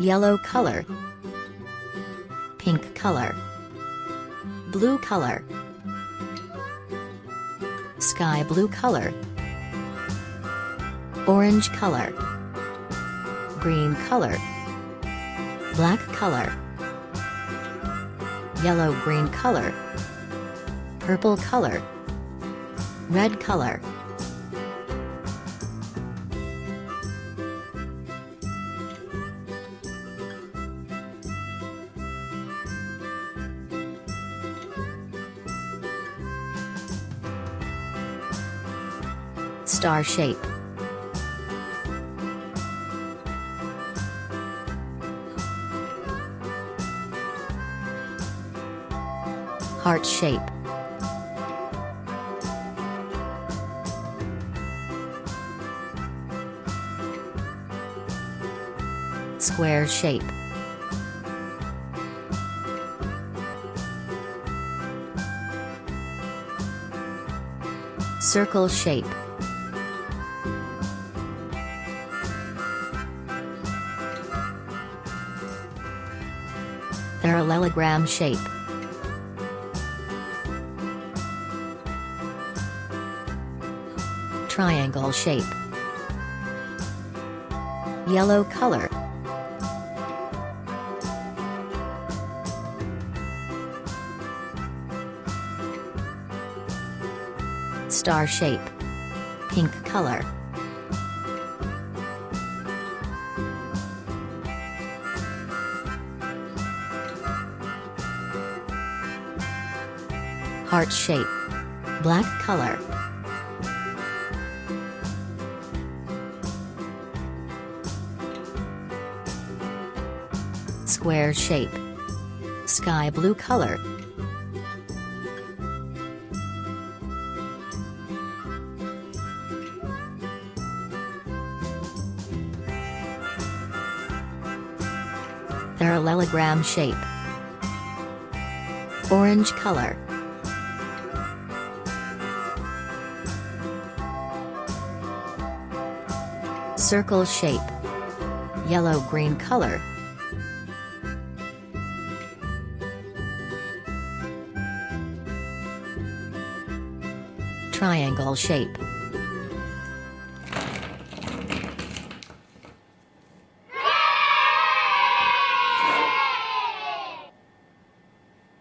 yellow color, pink color, blue color, sky blue color, orange color, green color, black color, yellow-green color, purple color, red color. Star shape, heart shape, square shape, circle shape, parallelogram shape, triangle shape, yellow color, star shape, pink color, heart shape, black color, square shape, sky blue color, parallelogram shape, orange color, circle shape, yellow-green color, triangle shape,